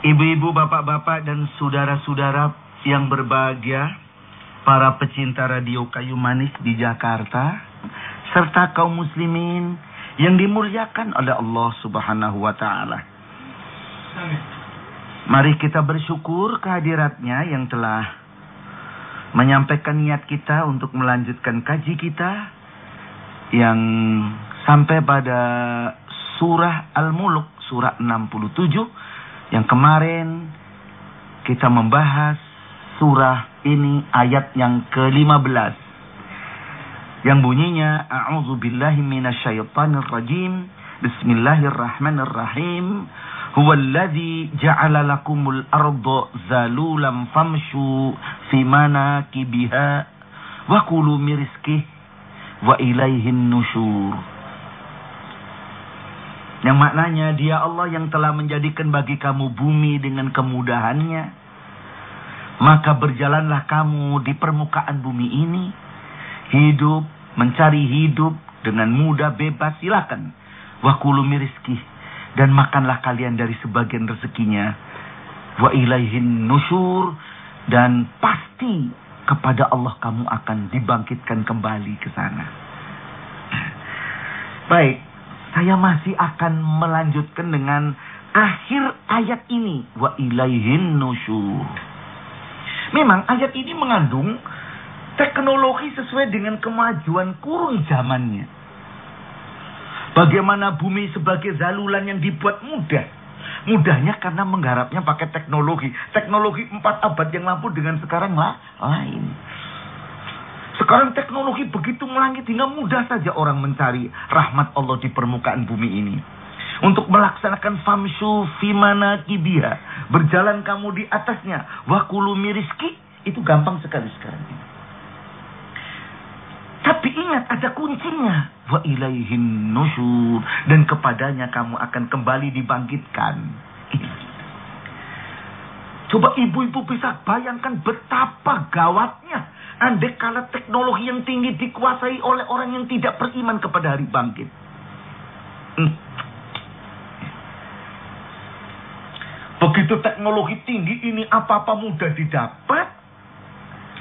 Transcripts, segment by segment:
Ibu-ibu, bapak-bapak, dan saudara-saudara yang berbahagia, para pecinta radio Kayu Manis di Jakarta, serta kaum muslimin yang dimuliakan oleh Allah Subhanahu wa Ta'ala. Mari kita bersyukur kehadiratnya yang telah menyampaikan niat kita untuk melanjutkan kaji kita yang sampai pada surah Al-Mulk, surah 67. Yang kemarin kita membahas surah ini ayat yang ke-15. Yang bunyinya, A'udzubillahi minasyaitonirrajim. Bismillahirrahmanirrahim. Huwallazi ja'ala lakumul arda zalulan famshu fi manakibiha wa kulu min rizqihi wa ilaihin nusyur. Yang maknanya, Dia Allah yang telah menjadikan bagi kamu bumi dengan kemudahannya. Maka berjalanlah kamu di permukaan bumi ini, hidup, mencari hidup dengan mudah, bebas, silakan. Wa kulu min rizqihi, dan makanlah kalian dari sebagian rezekinya. Wa ilaihin nusyur, dan pasti kepada Allah kamu akan dibangkitkan kembali ke sana. Baik, saya masih akan melanjutkan dengan akhir ayat ini. Wa ilaihin nusyur. Memang ayat ini mengandung teknologi sesuai dengan kemajuan kurun zamannya. Bagaimana bumi sebagai zalulan yang dibuat mudah. Mudahnya karena menggarapnya pakai teknologi. Teknologi 4 abad yang lampau dengan sekarang lain. Sekarang teknologi begitu melangit hingga mudah saja orang mencari rahmat Allah di permukaan bumi ini. Untuk melaksanakan famshu fi manakibiha, berjalan kamu di atasnya, wa kulu min rizqihi, itu gampang sekali sekarang ini. Tapi ingat, ada kuncinya. Wa ilaihin nusyur, dan kepadanya kamu akan kembali dibangkitkan. Coba ibu-ibu bisa bayangkan betapa gawatnya andai kala teknologi yang tinggi dikuasai oleh orang yang tidak beriman kepada hari bangkit. Begitu teknologi tinggi ini apa-apa mudah didapat.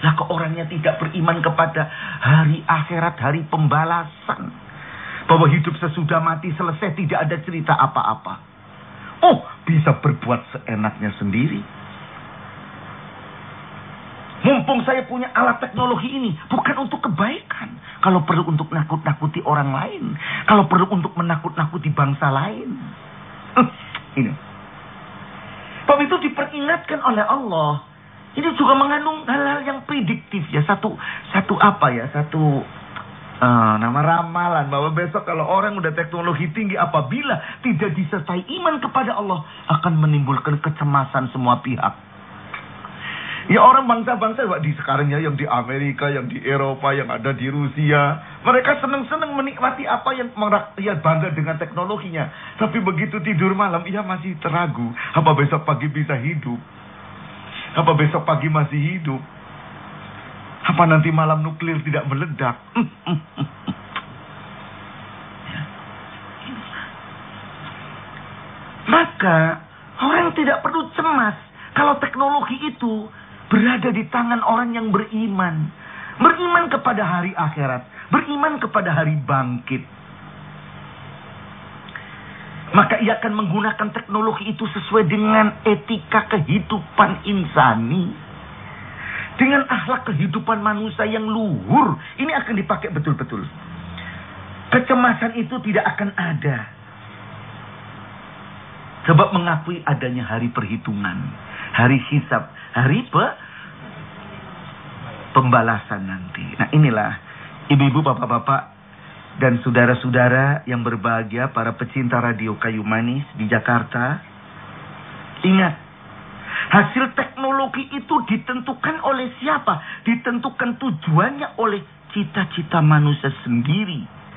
Lah kok orangnya tidak beriman kepada hari akhirat, hari pembalasan. Bahwa hidup sesudah mati selesai, tidak ada cerita apa-apa. Oh, bisa berbuat seenaknya sendiri. Mumpung saya punya alat teknologi ini, bukan untuk kebaikan. Kalau perlu untuk nakut-nakuti orang lain. Kalau perlu untuk menakut-nakuti bangsa lain. Ini. Sebab itu diperingatkan oleh Allah. Ini juga mengandung hal-hal yang prediktif ya. Satu nama ramalan. Bahwa besok kalau orang udah teknologi tinggi, apabila tidak disertai iman kepada Allah, akan menimbulkan kecemasan semua pihak. Ya orang bangsa-bangsa di sekarang ya, yang di Amerika, yang di Eropa, yang ada di Rusia, mereka senang-senang menikmati apa yang rakyat bangga dengan teknologinya. Tapi begitu tidur malam, ia masih teragu. Apa besok pagi bisa hidup? Apa besok pagi masih hidup? Apa nanti malam nuklir tidak meledak? Maka orang tidak perlu cemas kalau teknologi itu berada di tangan orang yang beriman. Beriman kepada hari akhirat. Beriman kepada hari bangkit. Maka ia akan menggunakan teknologi itu sesuai dengan etika kehidupan insani. Dengan akhlak kehidupan manusia yang luhur. Ini akan dipakai betul-betul. Kecemasan itu tidak akan ada. Sebab mengakui adanya hari perhitungan. Hari hisab. Hari pembalasan nanti. Nah inilah ibu-ibu, bapak-bapak, dan saudara-saudara yang berbahagia, para pecinta radio Kayu Manis di Jakarta. Ingat, hasil teknologi itu ditentukan oleh siapa? Ditentukan tujuannya oleh cita-cita manusia sendiri.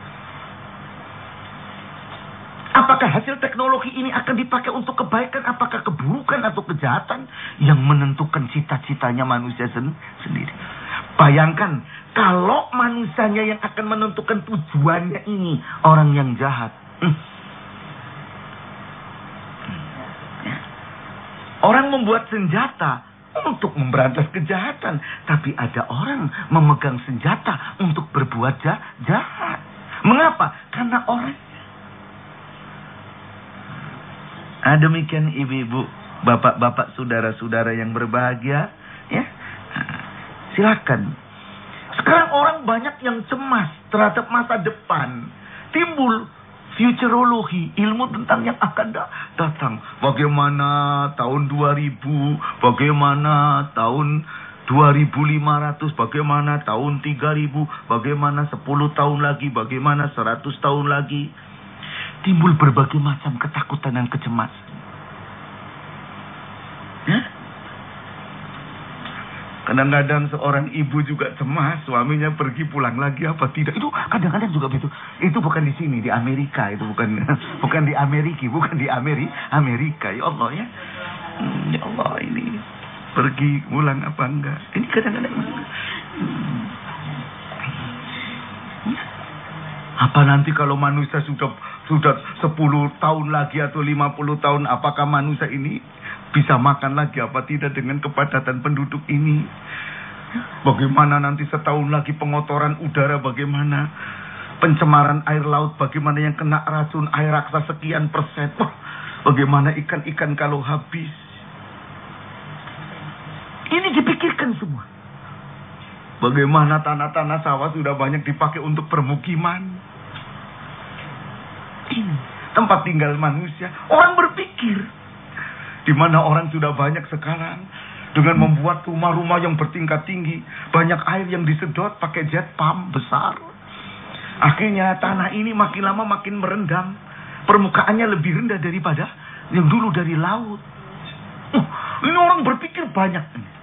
Apakah hasil teknologi ini akan dipakai untuk kebaikan, apakah keburukan atau kejahatan? Yang menentukan cita-citanya manusia sendiri. Bayangkan, kalau manusianya yang akan menentukan tujuannya ini orang yang jahat. Orang membuat senjata untuk memberantas kejahatan. Tapi ada orang memegang senjata untuk berbuat jahat. Mengapa? Karena orang. Demikian ibu-ibu, bapak-bapak, saudara-saudara yang berbahagia. Ya, silakan. Sekarang orang banyak yang cemas terhadap masa depan. Timbul futurologi, ilmu tentang yang akan datang. Bagaimana tahun 2000, bagaimana tahun 2500, bagaimana tahun 3000, bagaimana 10 tahun lagi, bagaimana 100 tahun lagi. Timbul berbagai macam ketakutan dan kecemasan. Ya? Kadang-kadang seorang ibu juga cemas, suaminya pergi pulang lagi apa tidak. Itu kadang-kadang juga begitu. Itu bukan di sini, di Amerika. Itu bukan di Amerika, bukan di Amerika. Ya Allah ya. Ya Allah, ini pergi pulang apa enggak. Ini kadang-kadang. Apa nanti kalau manusia sudah 10 tahun lagi atau 50 tahun, apakah manusia ini bisa makan lagi apa tidak dengan kepadatan penduduk ini? Bagaimana nanti setahun lagi pengotoran udara, bagaimana pencemaran air laut, bagaimana yang kena racun air raksa sekian persen, bagaimana ikan-ikan kalau habis. Ini dipikirkan semua. Bagaimana tanah-tanah sawah sudah banyak dipakai untuk permukiman. Ini tempat tinggal manusia. Orang berpikir, di mana orang sudah banyak sekarang dengan membuat rumah-rumah yang bertingkat tinggi, banyak air yang disedot pakai jet pump besar. Akhirnya tanah ini makin lama makin merendam, permukaannya lebih rendah daripada yang dulu dari laut. Ini orang berpikir banyak.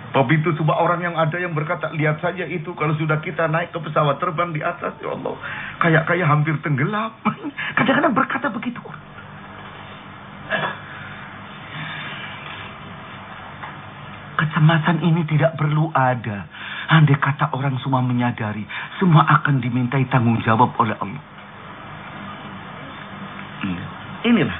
Begitu coba orang yang ada yang berkata, lihat saja itu kalau sudah kita naik ke pesawat terbang di atas, ya Allah, kayak hampir tenggelam. Kadang-kadang berkata begitu. Kecemasan ini tidak perlu ada. Andai kata orang semua menyadari, semua akan dimintai tanggung jawab oleh Allah. Inilah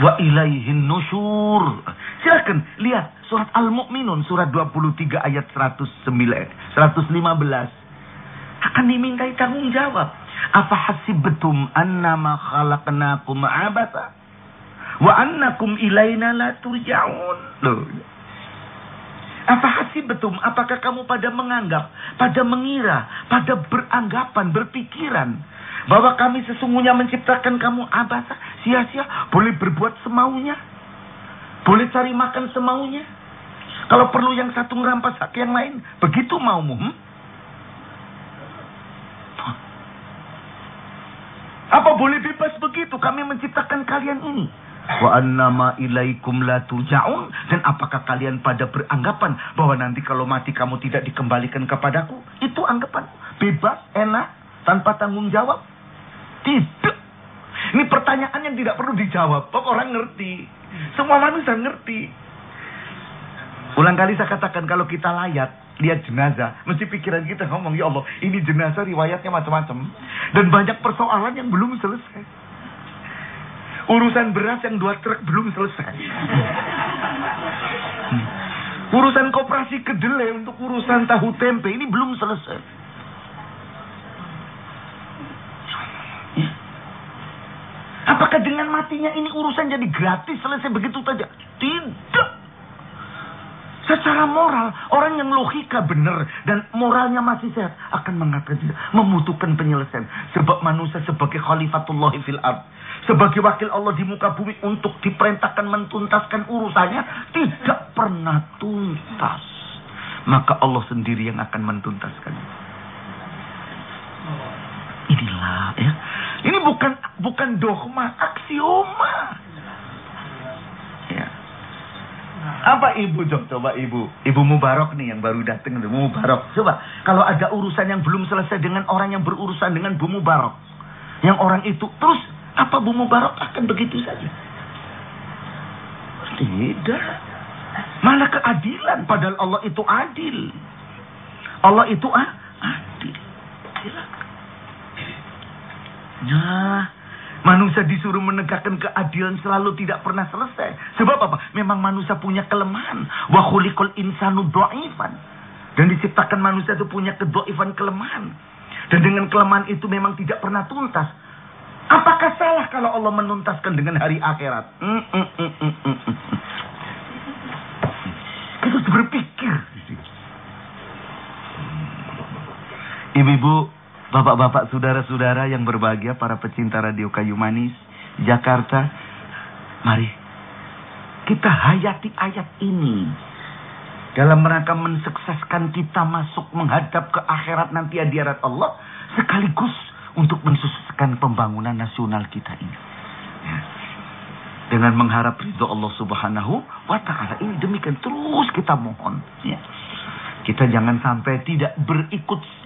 wa ilaihin nusyur. Silakan lihat surat Al-Mu'minun surat 23 ayat 115. Akan dimintai tanggung jawab. Apa hasibtum annama khalaqnakum abasa wa annakum ilaina la turja'un. Loh. Apa hasibtum, apakah kamu pada menganggap, pada mengira, pada beranggapan, berpikiran bahwa kami sesungguhnya menciptakan kamu abasa, sia-sia, boleh berbuat semaunya, boleh cari makan semaunya. Kalau perlu yang satu ngerampas hak yang lain, begitu maumu. Apa boleh bebas begitu? Kami menciptakan kalian ini. Wa annama ilaikum la turja'un. Dan apakah kalian pada beranggapan bahwa nanti kalau mati kamu tidak dikembalikan kepadaku? Itu anggapan bebas, enak, tanpa tanggung jawab? Tidak. Ini pertanyaan yang tidak perlu dijawab. Orang ngerti. Semua manusia ngerti. Ulang kali saya katakan, kalau kita lihat jenazah, mesti pikiran kita ngomong, ya Allah, ini jenazah riwayatnya macam-macam. Dan banyak persoalan yang belum selesai. Urusan beras yang 2 truk belum selesai. Urusan koperasi kedelai untuk urusan tahu tempe ini belum selesai. Apakah dengan matinya ini urusan jadi gratis selesai begitu saja? Tidak. Secara moral, orang yang logika benar dan moralnya masih sehat akan mengatakan tidak, membutuhkan penyelesaian. Sebab manusia sebagai khalifatullah fil ard, sebagai wakil Allah di muka bumi untuk diperintahkan mentuntaskan urusannya, tidak pernah tuntas. Maka Allah sendiri yang akan mentuntaskan. Inilah ya. Ini bukan dogma, aksioma. Ya. Apa ibu coba ibu Mubarak nih yang baru datang, Bu Mubarak. Coba kalau ada urusan yang belum selesai dengan orang yang berurusan dengan Bu Mubarak, yang orang itu terus apa Bu Mubarak akan begitu saja? Tidak. Malah keadilan, padahal Allah itu adil. Allah itu adil. Silakan. Nah, Manusia disuruh menegakkan keadilan selalu tidak pernah selesai. Sebab apa? Memang manusia punya kelemahan. Wa khuliqal insanu dha'ifan. Dan diciptakan manusia itu punya kedhaifan, kelemahan. Dan dengan kelemahan itu memang tidak pernah tuntas. Apakah salah kalau Allah menuntaskan dengan hari akhirat? Kita harus berpikir. Ibu-ibu, bapak-bapak, saudara-saudara yang berbahagia, para pecinta Radio Kayu Manis Jakarta, mari kita hayati ayat ini dalam rangka mensukseskan kita masuk menghadap ke akhirat nanti di hadapan Allah, sekaligus untuk mensukseskan pembangunan nasional kita ini. Ya. Dengan mengharap ridho Allah Subhanahu wa Ta'ala. Ini demikian terus kita mohon. Ya. Kita jangan sampai tidak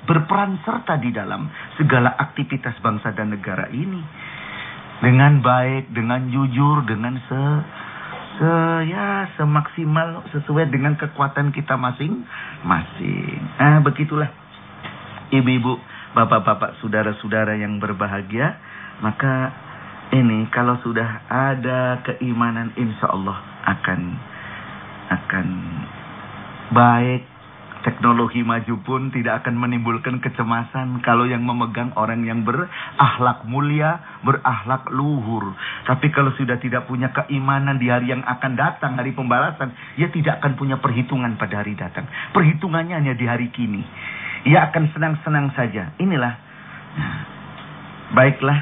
berperan serta di dalam segala aktivitas bangsa dan negara ini. Dengan baik, dengan jujur, dengan semaksimal sesuai dengan kekuatan kita masing-masing. Begitulah ibu-ibu, bapak-bapak, saudara-saudara yang berbahagia. Maka ini kalau sudah ada keimanan, insya Allah akan baik. Teknologi maju pun tidak akan menimbulkan kecemasan kalau yang memegang orang yang berakhlak mulia, berakhlak luhur. Tapi kalau sudah tidak punya keimanan di hari yang akan datang, hari pembalasan, ia tidak akan punya perhitungan pada hari datang. Perhitungannya hanya di hari kini. Ia akan senang-senang saja. Inilah. Baiklah.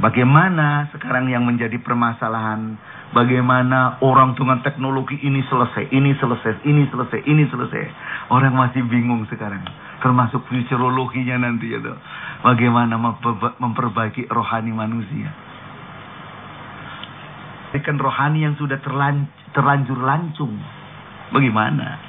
Bagaimana sekarang yang menjadi permasalahan? Bagaimana orang dengan teknologi ini selesai, ini selesai, ini selesai, ini selesai. Orang masih bingung sekarang. Termasuk futurologinya nanti ya. Bagaimana memperbaiki rohani manusia. Kan rohani yang sudah terlanjur lancung. Bagaimana?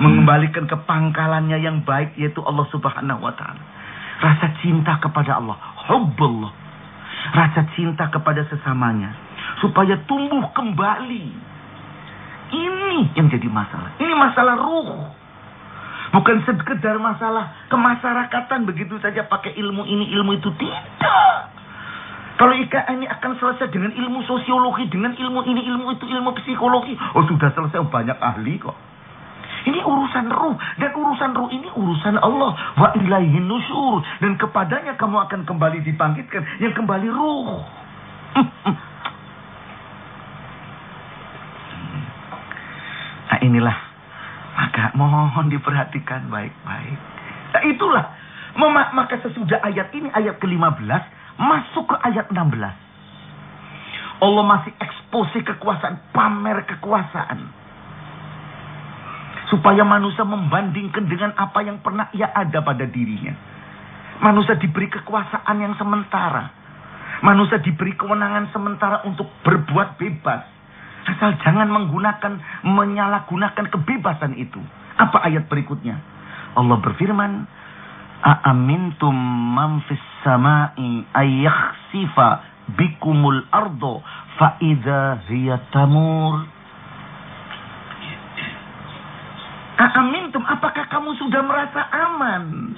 Mengembalikan ke pangkalannya yang baik, yaitu Allah Subhanahu wa Ta'ala. Rasa cinta kepada Allah, hubbullah. Rasa cinta kepada sesamanya, supaya tumbuh kembali. Ini yang jadi masalah. Ini masalah ruh. Bukan sekedar masalah kemasyarakatan begitu saja pakai ilmu ini, ilmu itu. Tidak. Kalau ini akan selesai dengan ilmu sosiologi, dengan ilmu ini, ilmu itu, ilmu psikologi. Oh sudah selesai, banyak ahli kok. Ini urusan ruh. Dan urusan ruh ini urusan Allah. Wa ilaihin nusyur. Dan kepadanya kamu akan kembali dibangkitkan. Yang kembali ruh. Nah inilah. Maka mohon diperhatikan baik-baik. Nah itulah. Maka sesudah ayat ini, ayat ke-15. Masuk ke ayat 16. Allah masih eksposi kekuasaan. Pamer kekuasaan. Supaya manusia membandingkan dengan apa yang pernah ia ada pada dirinya. Manusia diberi kekuasaan yang sementara. Manusia diberi kewenangan sementara untuk berbuat bebas. Asal jangan menyalahgunakan kebebasan itu. Apa ayat berikutnya? Allah berfirman, A'amintum man fis sama'i ayyakhsifa bikumul ardo fa'idha hiya tamur. A'amintum, apakah kamu sudah merasa aman?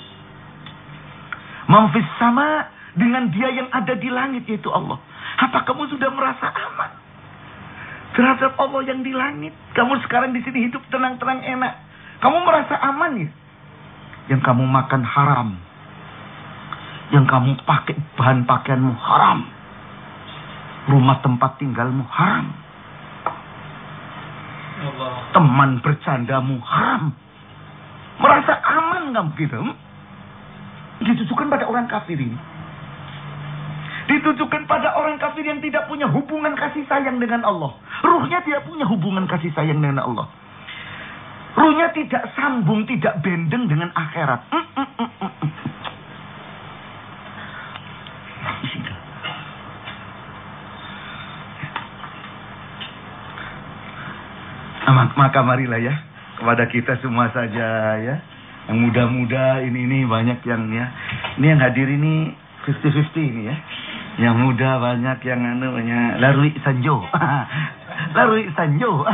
Mamfis sama dengan dia yang ada di langit, yaitu Allah. Apa kamu sudah merasa aman terhadap Allah yang di langit? Kamu sekarang di sini hidup tenang-tenang enak. Kamu merasa aman ya? Yang kamu makan haram. Yang kamu pakai bahan pakaianmu haram. Rumah tempat tinggalmu haram. Teman bercandamu haram. Merasa aman nggak begitu? Ditujukan pada orang kafir ini. Ditujukan pada orang kafir yang tidak punya hubungan kasih sayang dengan Allah. Ruhnya tidak punya hubungan kasih sayang dengan Allah. Ruhnya tidak sambung, tidak bendeng dengan akhirat. Maka marilah ya, kepada kita semua saja ya, yang muda-muda ini banyak yang ya, ini yang hadir ini 50-50 ini ya, yang muda banyak yang larui sanjo, larui sanjo,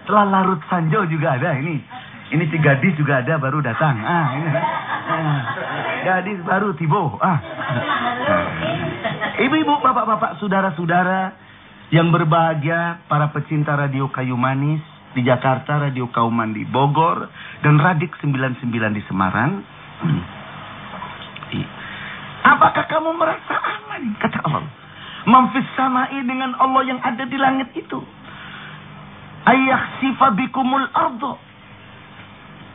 setelah larut sanjo juga ada ini si gadis juga ada baru datang, ini gadis baru tibo, Ibu-ibu, bapak-bapak, saudara-saudara yang berbahagia, para pecinta Radio Kayu Manis di Jakarta, Radio Kauman di Bogor, dan Radik 99 di Semarang. Apakah kamu merasa aman? Kata Allah. Mamfis samai, dengan Allah yang ada di langit itu. Ayakhsifa bikumul ardo.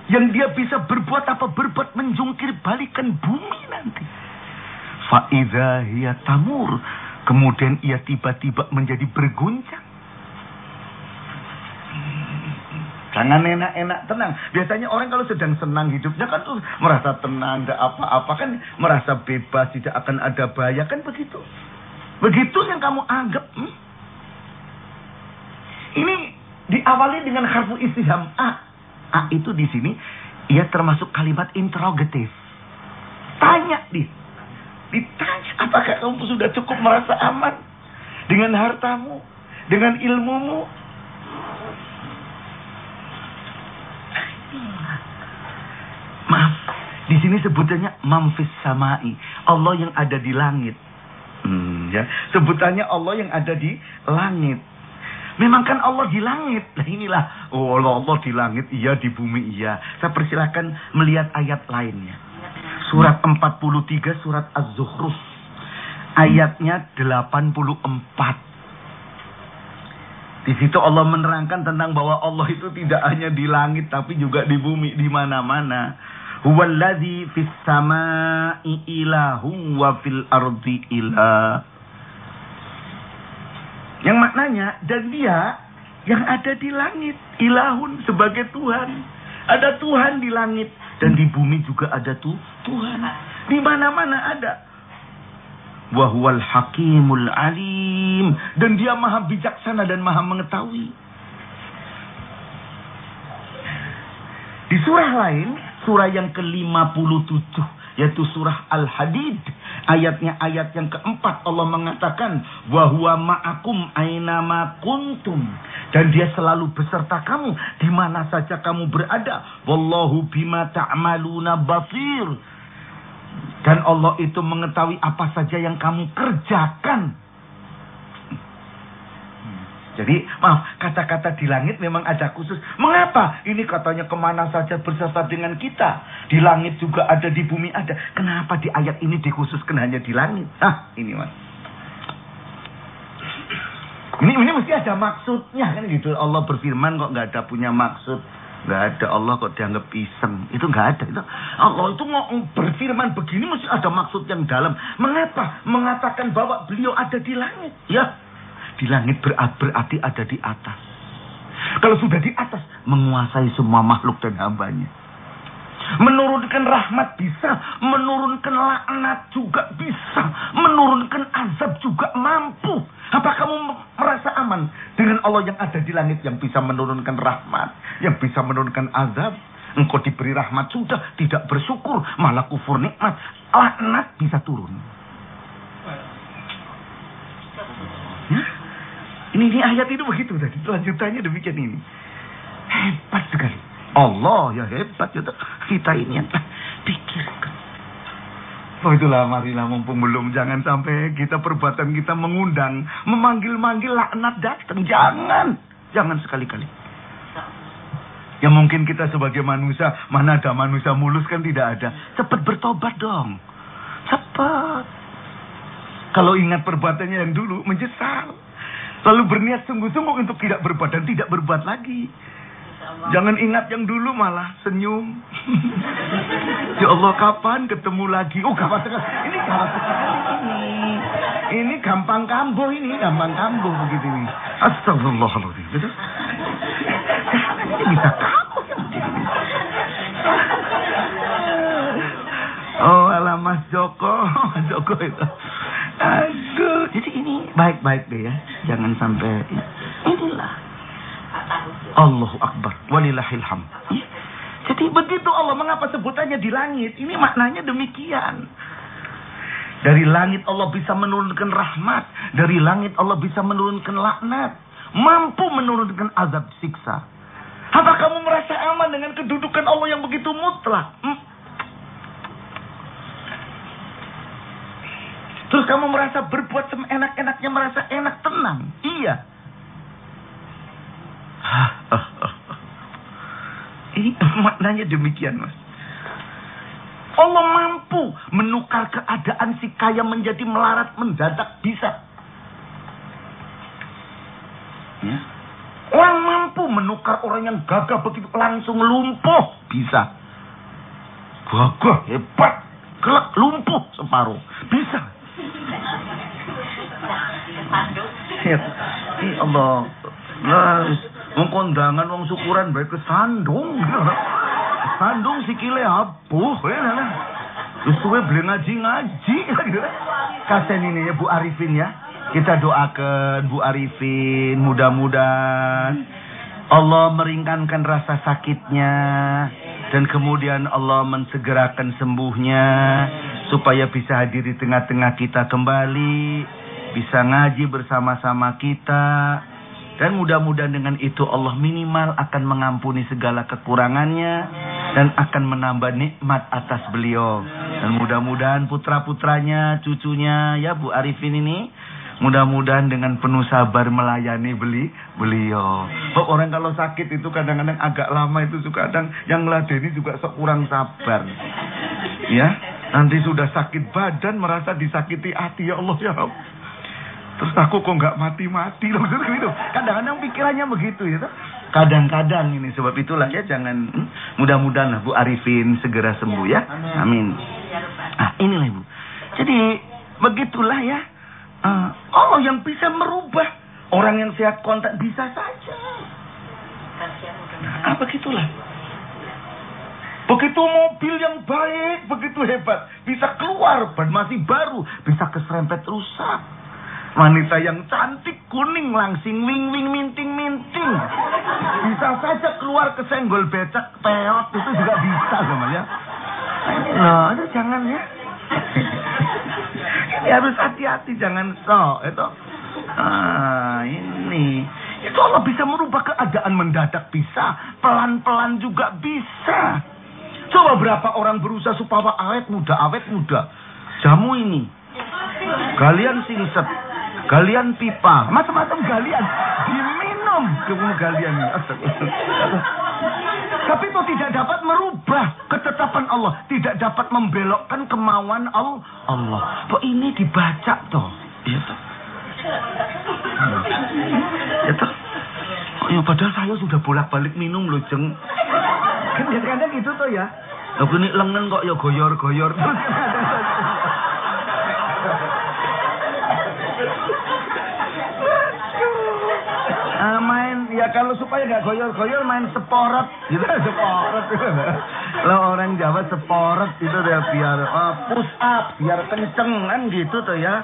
Yang dia bisa berbuat apa? Berbuat menjungkir balikan bumi nanti. Fa'idha hiya tamur. Kemudian ia tiba-tiba menjadi berguncang. Jangan enak-enak, tenang. Biasanya orang kalau sedang senang hidupnya kan tuh merasa tenang, gak apa-apa kan, merasa bebas, tidak akan ada bahaya, kan begitu. Begitu yang kamu anggap. Ini diawali dengan harfu istifham A. A itu di sini ia termasuk kalimat interrogatif. Tanya dia. Ditanya, apakah kamu sudah cukup merasa aman dengan hartamu, dengan ilmumu? Maaf, di sini sebutannya mamfis samai, Allah yang ada di langit. Ya, sebutannya Allah yang ada di langit. Memang kan Allah di langit. Nah inilah, oh Allah di langit, iya, di bumi iya. Saya persilahkan melihat ayat lainnya. Surat 43, surat Az-Zukhruf. Ayatnya 84. Di situ Allah menerangkan tentang bahwa Allah itu tidak hanya di langit, tapi juga di bumi, di mana-mana. Huwallazi fis samai ilahu wa fil ardi ilah. Yang maknanya, dan dia yang ada di langit, ilahun, sebagai Tuhan. Ada Tuhan di langit, dan di bumi juga ada Tuhan. Di mana-mana ada. Wa huwal hakimul alim. Dan dia maha bijaksana dan maha mengetahui. Di surah lain, surah yang ke-57, yaitu surah Al-Hadid. Ayatnya ayat yang keempat, Allah mengatakan, wa huwa ma'akum aynama kuntum. Dan dia selalu beserta kamu di mana saja kamu berada. Wallahu bima ta'maluna basir. Dan Allah itu mengetahui apa saja yang kamu kerjakan. Jadi, maaf, kata-kata di langit memang ada khusus. Mengapa? Ini katanya kemana saja beserta dengan kita. Di langit juga ada, di bumi ada. Kenapa di ayat ini dikhususkan hanya di langit? Ini mas. Ini mesti ada maksudnya kan gitu. Allah berfirman kok nggak ada punya maksud. Nggak ada, Allah kok dianggap iseng. Itu nggak ada. Itu Allah itu mau berfirman begini mesti ada maksud yang dalam. Mengapa? Mengatakan bahwa beliau ada di langit. Ya. Di langit berarti ada di atas. Kalau sudah di atas, menguasai semua makhluk dan hambanya. Menurunkan rahmat bisa, menurunkan laknat juga bisa, menurunkan azab juga mampu. Apa kamu merasa aman dengan Allah yang ada di langit, yang bisa menurunkan rahmat, yang bisa menurunkan azab? Engkau diberi rahmat sudah, tidak bersyukur, malah kufur nikmat, laknat bisa turun. Ini ayat itu begitu tadi. Lanjutannya demikian ini. Hebat sekali. Allah ya hebat. Ya, kita ini yang pikirkan. Oh itulah, marilah mumpung belum. Jangan sampai kita perbuatan kita mengundang. Memanggil-manggil laknat datang. Jangan. Jangan sekali-kali. Ya mungkin kita sebagai manusia. Mana ada manusia mulus kan tidak ada. Cepat bertobat dong. Cepat. Kalau ingat perbuatannya yang dulu menyesal. Lalu berniat sungguh-sungguh untuk tidak berbuat dan tidak berbuat lagi. Jangan ingat yang dulu malah senyum. Ya Allah, kapan ketemu lagi? Oh, kapan sekali. Ini kapan sekali. Ini gampang kambuh ini. Gampang kambuh begitu ini. Astagfirullahaladzim. Ini bisa kambuh. Oh, alah Mas Joko. Mas Joko itu. Aduh, jadi ini baik-baik deh ya. Jangan sampai inilah. Allahu Akbar. Walillahil hamd. Jadi begitu Allah, mengapa sebutannya di langit? Ini maknanya demikian. Dari langit Allah bisa menurunkan rahmat. Dari langit Allah bisa menurunkan laknat. Mampu menurunkan azab siksa. Apa kamu merasa aman dengan kedudukan Allah yang begitu mutlak? Terus kamu merasa berbuat seenak-enaknya, merasa enak, tenang. Iya. Ini maknanya demikian, Mas. Allah mampu menukar keadaan si kaya menjadi melarat mendadak, bisa. Ya. Orang mampu menukar orang yang gagah begitu langsung lumpuh, bisa. Gagah, hebat, gelap, lumpuh separuh, bisa. Ya Allah, wong kondangan, wong syukuran baik ke sandung. Sandung sikile abuh, ya lah. Terus suwe beli ngaji. Kasen ini ya Bu Arifin ya. Kita doakan Bu Arifin, mudah-mudahan Allah meringankan rasa sakitnya dan kemudian Allah mensegerakan sembuhnya supaya bisa hadir di tengah-tengah kita kembali, bisa ngaji bersama-sama kita. Dan mudah-mudahan dengan itu Allah minimal akan mengampuni segala kekurangannya dan akan menambah nikmat atas beliau. Dan mudah-mudahan putra-putranya, cucunya ya Bu Arifin ini, mudah-mudahan dengan penuh sabar melayani beliau. Sebab orang kalau sakit itu kadang-kadang agak lama itu juga kadang yang meladeni juga kurang sabar. Ya, nanti sudah sakit badan merasa disakiti hati, ya Allah ya Allah. Terus aku kok nggak mati-mati loh gitu. Kadang-kadang pikirannya begitu ya. Kadang-kadang ini sebab itulah ya jangan mudah-mudahan Bu Arifin segera sembuh ya. Amin. Inilah Ibu. Jadi begitulah ya. Allah yang bisa merubah orang yang sehat kontak bisa saja. Begitulah. Begitu mobil yang baik, begitu hebat, bisa keluar ban masih baru, bisa keserempet rusak. Wanita yang cantik, kuning, langsing, wing-wing, minting-minting. Bisa saja keluar kesenggol becak, peot, itu juga bisa namanya. Loh, itu jangan ya. Ini harus hati-hati, jangan sok. Itu. Ini. Itu Allah bisa merubah keadaan mendadak bisa. Pelan-pelan juga bisa. Coba berapa orang berusaha supaya awet muda. Jamu ini. Galian singset. Galian pipa, macam-macam galian diminum galian ini. Tapi itu tidak dapat merubah ketetapan Allah, tidak dapat membelokkan kemauan Allah. Kok ini dibaca toh? Itu. Ya padahal saya sudah bolak-balik minum loh, Jeng. Kan kadang-kadang gitu toh ya. Loh ini lengan kok ya goyor-goyor. Main ya kalau supaya nggak goyor-goyor main seporot gitu, seporot. Lo orang Jawa seporot itu dia biar push up biar kenceng kan gitu tuh ya.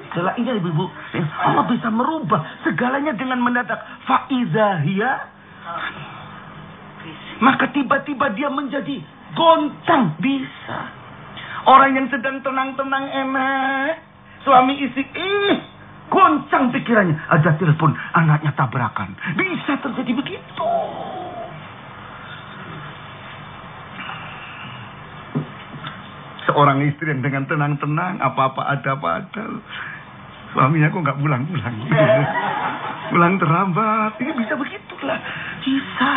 Itulah ini Ibu. Allah bisa merubah segalanya dengan mendadak. Faiza hiya, maka tiba-tiba dia menjadi goncang bisa. Orang yang sedang tenang-tenang enak, suami istri goncang pikirannya. Ada telepon, anaknya tabrakan. Bisa terjadi begitu. Seorang istri yang dengan tenang-tenang, apa-apa ada. Suaminya kok nggak pulang-pulang. Pulang terlambat. Ini bisa begitulah. Bisa.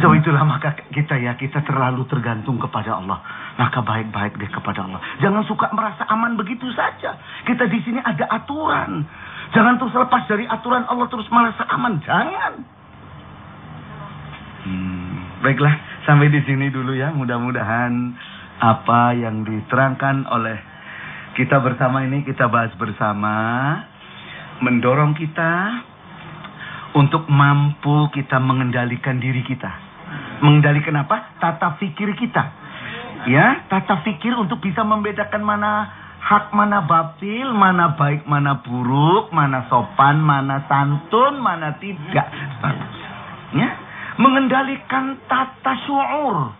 So itulah maka kita terlalu tergantung kepada Allah. Maka baik-baik deh kepada Allah. Jangan suka merasa aman begitu saja. Kita di sini ada aturan. Jangan terus lepas dari aturan Allah terus merasa aman. Jangan. Baiklah, sampai di sini dulu ya. Mudah-mudahan apa yang diterangkan oleh kita bersama ini kita bahas bersama, mendorong kita untuk mampu kita mengendalikan diri kita. Mengendalikan apa? Tata fikir kita. Ya, tata fikir untuk bisa membedakan mana hak, mana batil, mana baik, mana buruk, mana sopan, mana santun, mana tidak. Ya, mengendalikan tata syuur,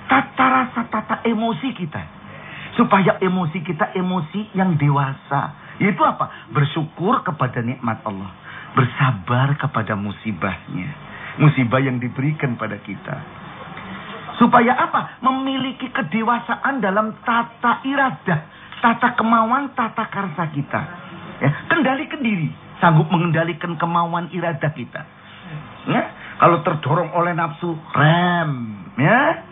tata rasa, tata emosi kita. Supaya emosi kita emosi yang dewasa. Yaitu apa? Bersyukur kepada nikmat Allah. Bersabar kepada musibahnya. Musibah yang diberikan pada kita. Supaya apa? Memiliki kedewasaan dalam tata iradah, tata kemauan, tata karsa kita. Ya, kendalikan diri, sanggup mengendalikan kemauan iradah kita. Ya, kalau terdorong oleh nafsu, rem. Ya.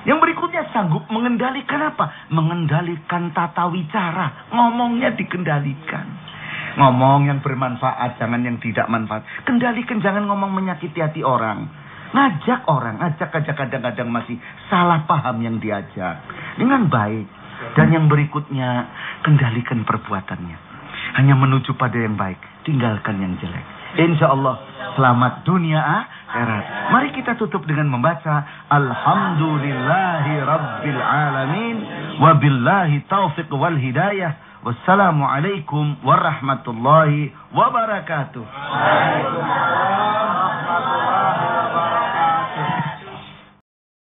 Yang berikutnya sanggup mengendalikan apa? Mengendalikan tata wicara, ngomongnya dikendalikan. Ngomong yang bermanfaat, jangan yang tidak manfaat. Kendalikan, jangan ngomong menyakiti hati orang. Ngajak orang, ajak kadang-kadang masih salah paham yang diajak. Dengan baik. Dan yang berikutnya, kendalikan perbuatannya. Hanya menuju pada yang baik, tinggalkan yang jelek. Insya Allah, selamat dunia akhirat. Mari kita tutup dengan membaca Alhamdulillahi Rabbil Alamin. Wabillahi taufiq wal hidayah. Wassalamualaikum warahmatullahi wabarakatuh.